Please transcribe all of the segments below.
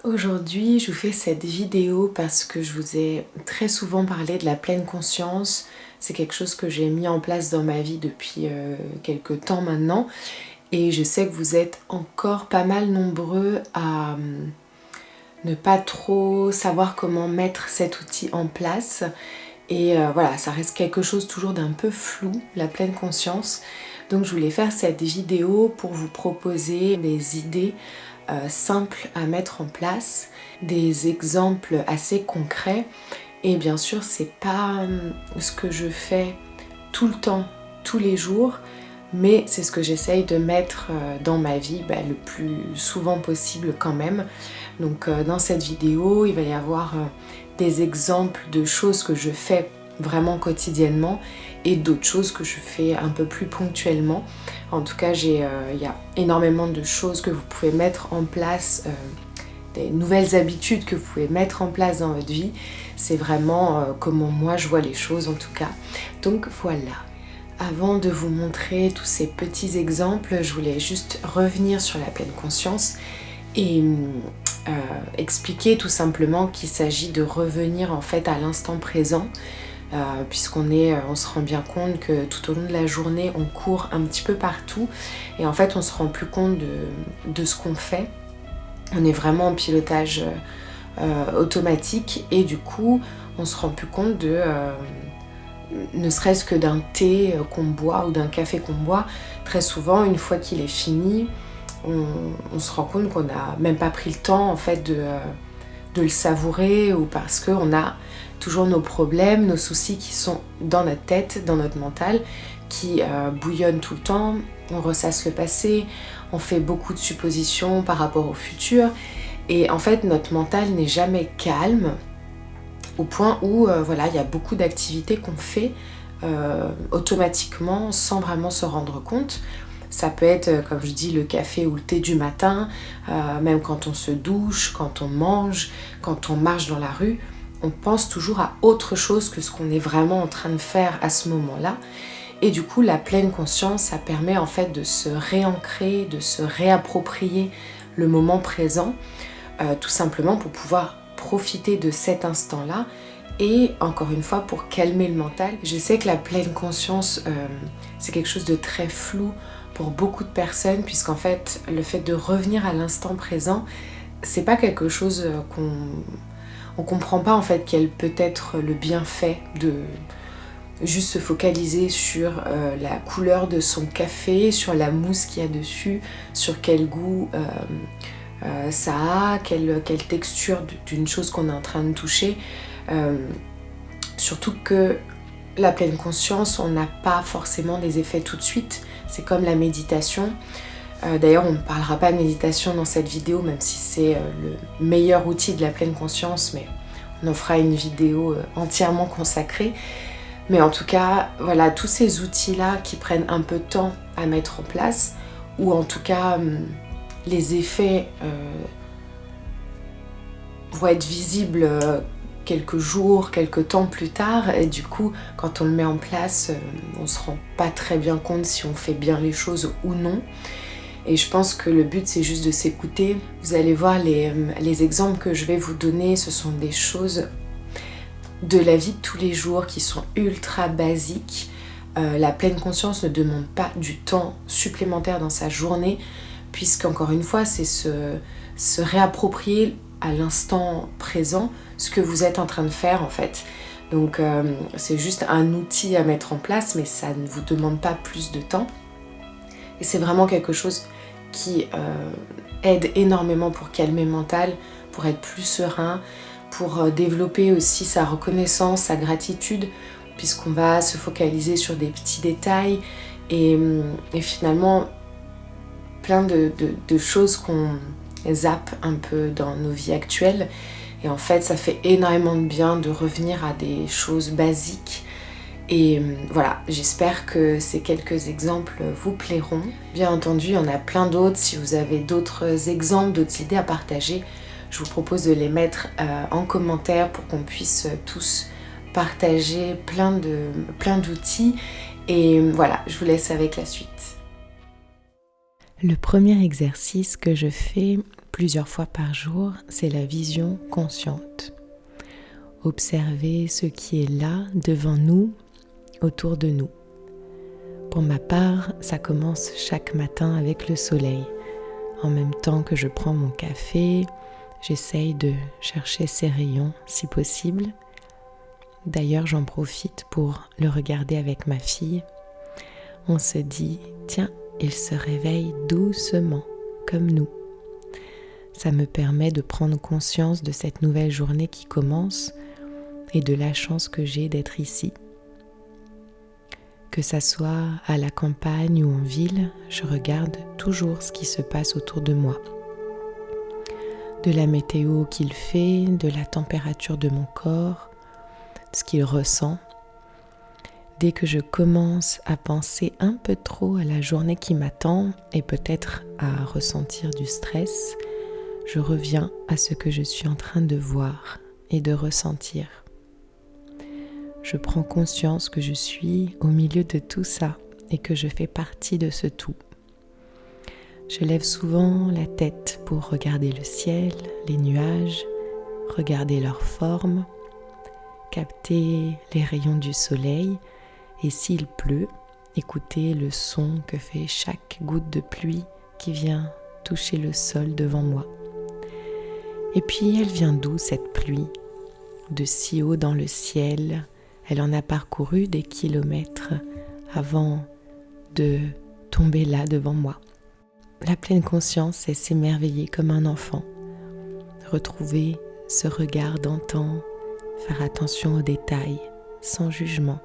Aujourd'hui, je vous fais cette vidéo parce que je vous ai très souvent parlé de la pleine conscience. C'est quelque chose que j'ai mis en place dans ma vie depuis quelques temps maintenant. Et je sais que vous êtes encore pas mal nombreux à ne pas trop savoir comment mettre cet outil en place. Et voilà, ça reste quelque chose toujours d'un peu flou, la pleine conscience. Donc je voulais faire cette vidéo pour vous proposer des idées simples à mettre en place, des exemples assez concrets. Et bien sûr, c'est pas ce que je fais tout le temps, tous les jours, mais c'est ce que j'essaye de mettre dans ma vie le plus souvent possible quand même. Donc dans cette vidéo, il va y avoir des exemples de choses que je fais vraiment quotidiennement et d'autres choses que je fais un peu plus ponctuellement. En tout cas, il y a énormément de choses que vous pouvez mettre en place, des nouvelles habitudes que vous pouvez mettre en place dans votre vie. C'est vraiment comment moi je vois les choses en tout cas. Donc voilà. Avant de vous montrer tous ces petits exemples, je voulais juste revenir sur la pleine conscience et expliquer tout simplement qu'il s'agit de revenir en fait à l'instant présent. On se rend bien compte que tout au long de la journée on court un petit peu partout et en fait on se rend plus compte de ce qu'on fait. On est vraiment en pilotage automatique et du coup on se rend plus compte de ne serait-ce que d'un thé qu'on boit ou d'un café qu'on boit. Très souvent, une fois qu'il est fini, on se rend compte qu'on n'a même pas pris le temps en fait de le savourer, ou parce qu'on a toujours nos problèmes, nos soucis qui sont dans notre tête, dans notre mental, qui bouillonnent tout le temps. On ressasse le passé, on fait beaucoup de suppositions par rapport au futur et en fait notre mental n'est jamais calme au point où il y a beaucoup d'activités qu'on fait automatiquement sans vraiment se rendre compte. Ça peut être, comme je dis, le café ou le thé du matin, même quand on se douche, quand on mange, quand on marche dans la rue, on pense toujours à autre chose que ce qu'on est vraiment en train de faire à ce moment-là. Et du coup, la pleine conscience, ça permet en fait de se réancrer, de se réapproprier le moment présent, tout simplement pour pouvoir profiter de cet instant-là et encore une fois pour calmer le mental. Je sais que la pleine conscience, c'est quelque chose de très flou pour beaucoup de personnes, puisqu'en fait, le fait de revenir à l'instant présent, c'est pas quelque chose on comprend pas en fait quel peut être le bienfait de juste se focaliser sur la couleur de son café, sur la mousse qu'il y a dessus, sur quel goût ça a, quelle texture d'une chose qu'on est en train de toucher. Surtout que la pleine conscience, on n'a pas forcément des effets tout de suite. C'est comme la méditation. D'ailleurs, on ne parlera pas de méditation dans cette vidéo, même si c'est le meilleur outil de la pleine conscience, mais on en fera une vidéo entièrement consacrée. Mais en tout cas, voilà, tous ces outils-là qui prennent un peu de temps à mettre en place, ou en tout cas les effets vont être visibles quelques jours, quelques temps plus tard, et du coup quand on le met en place, on se rend pas très bien compte si on fait bien les choses ou non. Et je pense que le but c'est juste de s'écouter. Vous allez voir les exemples que je vais vous donner, ce sont des choses de la vie de tous les jours qui sont ultra basiques. La pleine conscience ne demande pas du temps supplémentaire dans sa journée, puisqu'encore une fois c'est se réapproprier à l'instant présent ce que vous êtes en train de faire en fait. Donc c'est juste un outil à mettre en place, mais ça ne vous demande pas plus de temps. Et c'est vraiment quelque chose qui aide énormément pour calmer le mental, pour être plus serein, pour développer aussi sa reconnaissance, sa gratitude, puisqu'on va se focaliser sur des petits détails et finalement plein de choses qu'on zappe un peu dans nos vies actuelles. Et en fait, ça fait énormément de bien de revenir à des choses basiques. Et voilà, j'espère que ces quelques exemples vous plairont. Bien entendu, il y en a plein d'autres. Si vous avez d'autres exemples, d'autres idées à partager, je vous propose de les mettre en commentaire pour qu'on puisse tous partager plein d'outils. Et voilà, je vous laisse avec la suite. Le premier exercice que je fais plusieurs fois par jour, c'est la vision consciente. Observer ce qui est là, devant nous, autour de nous. Pour ma part, ça commence chaque matin avec le soleil. En même temps que je prends mon café, j'essaye de chercher ses rayons si possible. D'ailleurs, j'en profite pour le regarder avec ma fille. On se dit, tiens, il se réveille doucement, comme nous. Ça me permet de prendre conscience de cette nouvelle journée qui commence et de la chance que j'ai d'être ici. Que ça soit à la campagne ou en ville, je regarde toujours ce qui se passe autour de moi. De la météo qu'il fait, de la température de mon corps, ce qu'il ressent. Dès que je commence à penser un peu trop à la journée qui m'attend et peut-être à ressentir du stress, je reviens à ce que je suis en train de voir et de ressentir. Je prends conscience que je suis au milieu de tout ça et que je fais partie de ce tout. Je lève souvent la tête pour regarder le ciel, les nuages, regarder leur forme, capter les rayons du soleil et s'il pleut, écouter le son que fait chaque goutte de pluie qui vient toucher le sol devant moi. Et puis elle vient d'où cette pluie? De si haut dans le ciel, elle en a parcouru des kilomètres avant de tomber là devant moi. La pleine conscience, c'est s'émerveiller comme un enfant, retrouver ce regard d'antan, faire attention aux détails, sans jugement,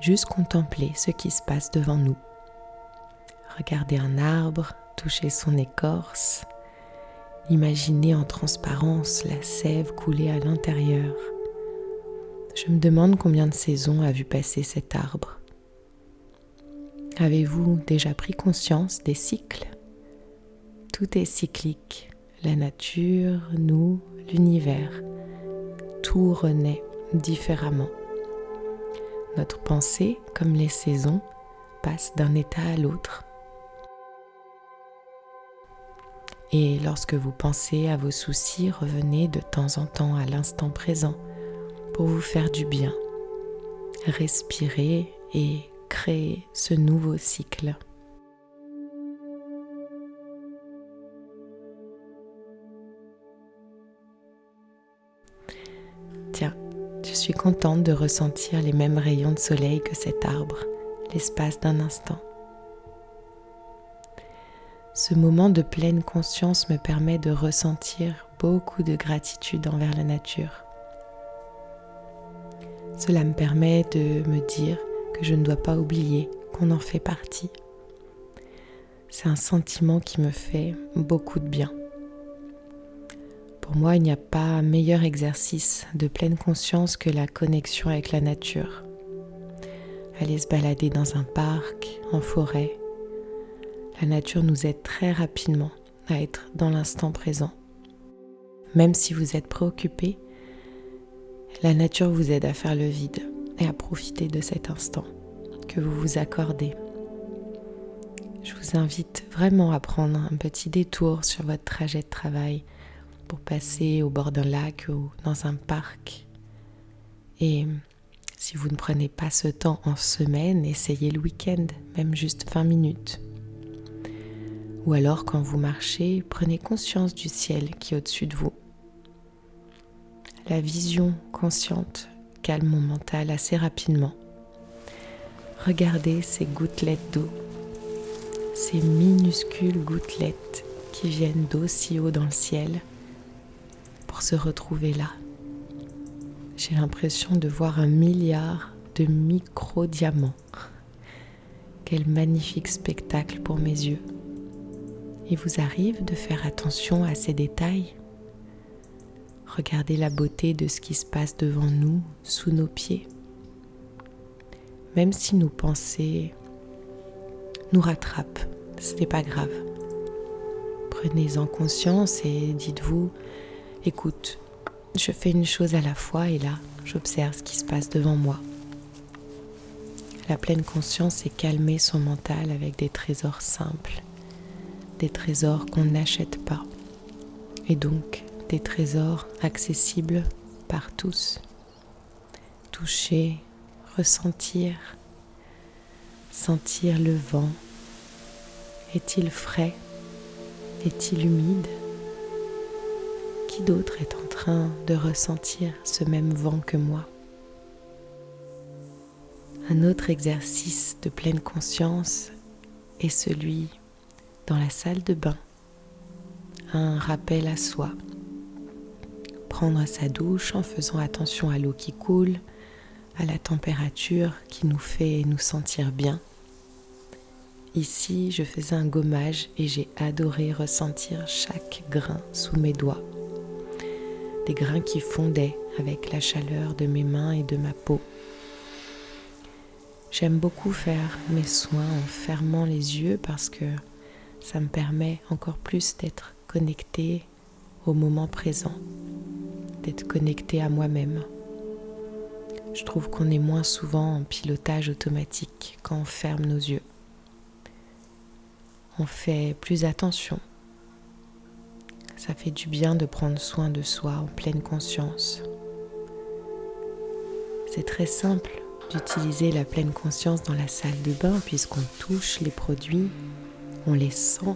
juste contempler ce qui se passe devant nous. Regarder un arbre, toucher son écorce, imaginer en transparence la sève couler à l'intérieur. Je me demande combien de saisons a vu passer cet arbre. Avez-vous déjà pris conscience des cycles? Tout est cyclique, la nature, nous, l'univers. Tout renaît différemment. Notre pensée, comme les saisons, passe d'un état à l'autre. Et lorsque vous pensez à vos soucis, revenez de temps en temps à l'instant présent pour vous faire du bien. Respirez et créez ce nouveau cycle. Tiens, je suis contente de ressentir les mêmes rayons de soleil que cet arbre, l'espace d'un instant. Ce moment de pleine conscience me permet de ressentir beaucoup de gratitude envers la nature. Cela me permet de me dire que je ne dois pas oublier qu'on en fait partie. C'est un sentiment qui me fait beaucoup de bien. Pour moi, il n'y a pas meilleur exercice de pleine conscience que la connexion avec la nature. Aller se balader dans un parc, en forêt. La nature nous aide très rapidement à être dans l'instant présent. Même si vous êtes préoccupé, la nature vous aide à faire le vide et à profiter de cet instant que vous vous accordez. Je vous invite vraiment à prendre un petit détour sur votre trajet de travail pour passer au bord d'un lac ou dans un parc. Et si vous ne prenez pas ce temps en semaine, essayez le week-end, même juste 20 minutes. Ou alors quand vous marchez, prenez conscience du ciel qui est au-dessus de vous. La vision consciente calme mon mental assez rapidement. Regardez ces gouttelettes d'eau, ces minuscules gouttelettes qui viennent d'aussi haut dans le ciel pour se retrouver là. J'ai l'impression de voir 1 milliard de micro-diamants. Quel magnifique spectacle pour mes yeux. Il vous arrive de faire attention à ces détails? Regardez la beauté de ce qui se passe devant nous, sous nos pieds. Même si nos pensées nous rattrapent, ce n'est pas grave. Prenez-en conscience et dites-vous, écoute, je fais une chose à la fois et là, j'observe ce qui se passe devant moi. La pleine conscience, c'est calmer son mental avec des trésors simples, des trésors qu'on n'achète pas, et donc des trésors accessibles par tous. Toucher, ressentir, sentir le vent. Est-il frais? Est-il humide? Qui d'autre est en train de ressentir ce même vent que moi? Un autre exercice de pleine conscience est celui dans la salle de bain. Un rappel à soi. Prendre sa douche en faisant attention à l'eau qui coule, à la température qui nous fait nous sentir bien. Ici, je faisais un gommage et j'ai adoré ressentir chaque grain sous mes doigts. Des grains qui fondaient avec la chaleur de mes mains et de ma peau. J'aime beaucoup faire mes soins en fermant les yeux parce que ça me permet encore plus d'être connectée au moment présent, d'être connectée à moi-même. Je trouve qu'on est moins souvent en pilotage automatique quand on ferme nos yeux. On fait plus attention. Ça fait du bien de prendre soin de soi en pleine conscience. C'est très simple d'utiliser la pleine conscience dans la salle de bain puisqu'on touche les produits, on les sent.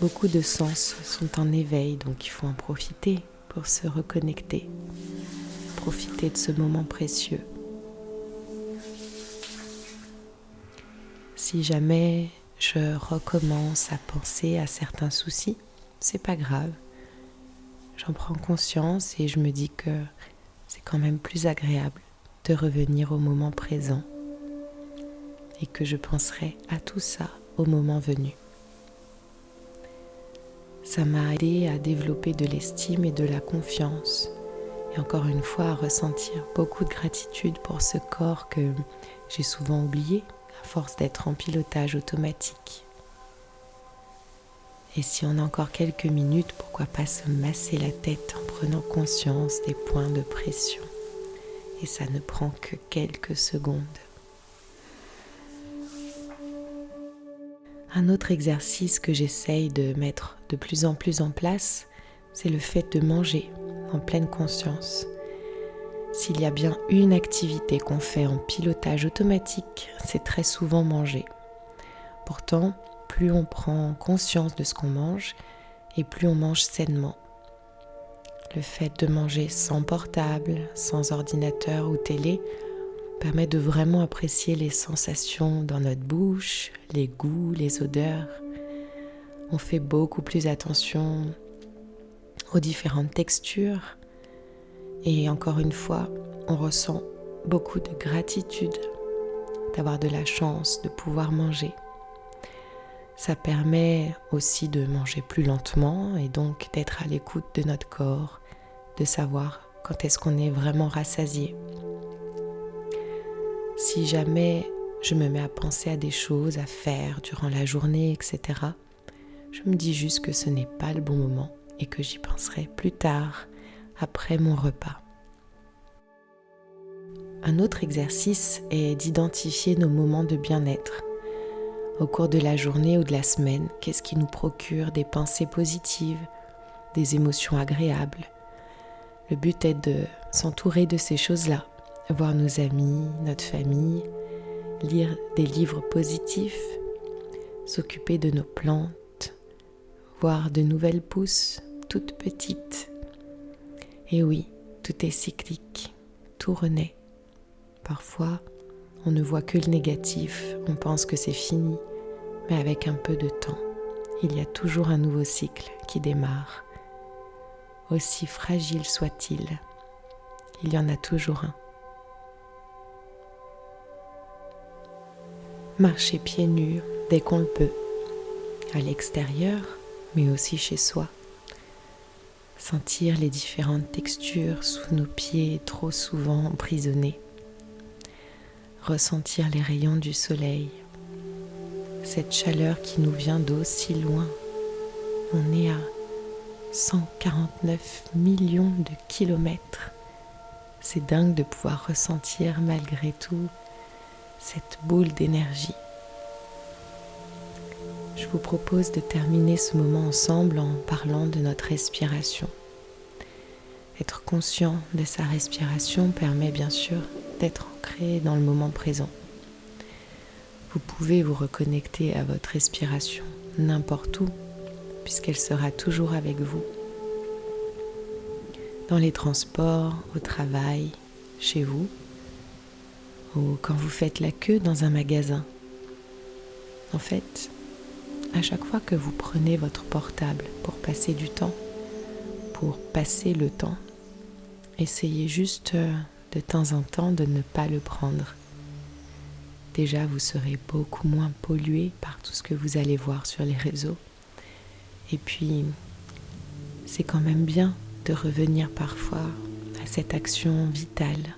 Beaucoup de sens sont en éveil, donc il faut en profiter pour se reconnecter, profiter de ce moment précieux. Si jamais je recommence à penser à certains soucis, c'est pas grave. J'en prends conscience et je me dis que c'est quand même plus agréable de revenir au moment présent et que je penserai à tout ça au moment venu. Ça m'a aidé à développer de l'estime et de la confiance et encore une fois à ressentir beaucoup de gratitude pour ce corps que j'ai souvent oublié à force d'être en pilotage automatique. Et si on a encore quelques minutes, pourquoi pas se masser la tête en prenant conscience des points de pression. Et ça ne prend que quelques secondes. Un autre exercice que j'essaye de mettre de plus en plus en place, c'est le fait de manger en pleine conscience. S'il y a bien une activité qu'on fait en pilotage automatique, c'est très souvent manger. Pourtant, plus on prend conscience de ce qu'on mange et plus on mange sainement. Le fait de manger sans portable, sans ordinateur ou télé permet de vraiment apprécier les sensations dans notre bouche, les goûts, les odeurs. On fait beaucoup plus attention aux différentes textures et encore une fois, on ressent beaucoup de gratitude d'avoir de la chance de pouvoir manger. Ça permet aussi de manger plus lentement et donc d'être à l'écoute de notre corps, de savoir quand est-ce qu'on est vraiment rassasié. Si jamais je me mets à penser à des choses à faire durant la journée, etc., je me dis juste que ce n'est pas le bon moment et que j'y penserai plus tard, après mon repas. Un autre exercice est d'identifier nos moments de bien-être. Au cours de la journée ou de la semaine, qu'est-ce qui nous procure des pensées positives, des émotions agréables? Le but est de s'entourer de ces choses-là, voir nos amis, notre famille, lire des livres positifs, s'occuper de nos plantes, voir de nouvelles pousses, toutes petites. Et oui, tout est cyclique, tout renaît. Parfois, on ne voit que le négatif, on pense que c'est fini, mais avec un peu de temps, il y a toujours un nouveau cycle qui démarre. Aussi fragile soit-il, il y en a toujours un. Marcher pieds nus dès qu'on le peut, à l'extérieur, mais aussi chez soi. Sentir les différentes textures sous nos pieds trop souvent emprisonnés. Ressentir les rayons du soleil, cette chaleur qui nous vient d'aussi loin. On est à 149 millions de kilomètres. C'est dingue de pouvoir ressentir malgré tout cette boule d'énergie. Je vous propose de terminer ce moment ensemble en parlant de notre respiration. Être conscient de sa respiration permet bien sûr d'être ancré dans le moment présent. Vous pouvez vous reconnecter à votre respiration n'importe où, puisqu'elle sera toujours avec vous. Dans les transports, au travail, chez vous, ou quand vous faites la queue dans un magasin. En fait, à chaque fois que vous prenez votre portable pour passer du temps, pour passer le temps, essayez juste de temps en temps de ne pas le prendre. Déjà, vous serez beaucoup moins pollué par tout ce que vous allez voir sur les réseaux. Et puis, c'est quand même bien de revenir parfois à cette action vitale.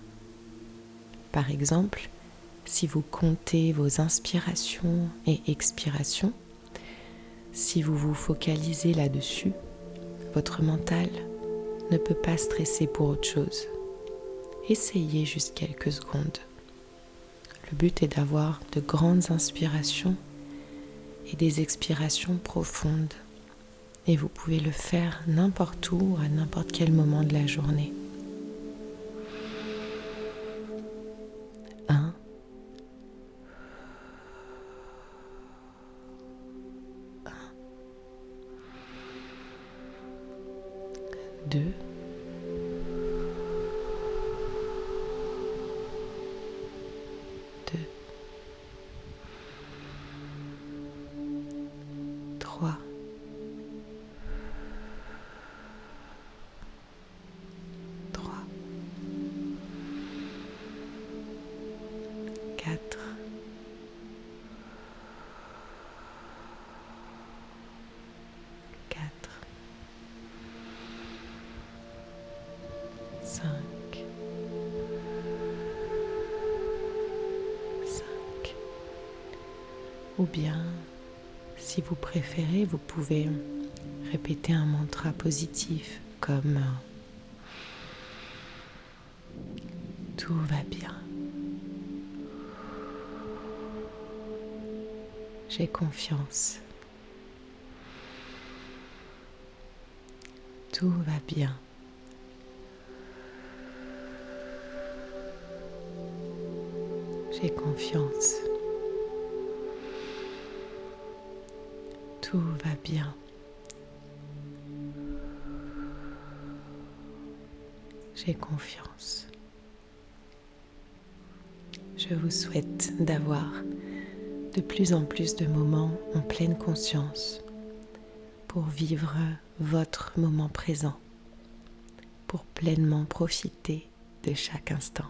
Par exemple, si vous comptez vos inspirations et expirations, si vous vous focalisez là-dessus, votre mental ne peut pas stresser pour autre chose. Essayez juste quelques secondes. Le but est d'avoir de grandes inspirations et des expirations profondes. Et vous pouvez le faire n'importe où, à n'importe quel moment de la journée. 1. 2. 2. 3. 3. 4. 4. 5. 5. Ou bien, si vous préférez, vous pouvez répéter un mantra positif comme « Tout va bien ». J'ai confiance. Tout va bien. J'ai confiance. Tout va bien. J'ai confiance. Je vous souhaite d'avoir de plus en plus de moments en pleine conscience pour vivre votre moment présent, pour pleinement profiter de chaque instant.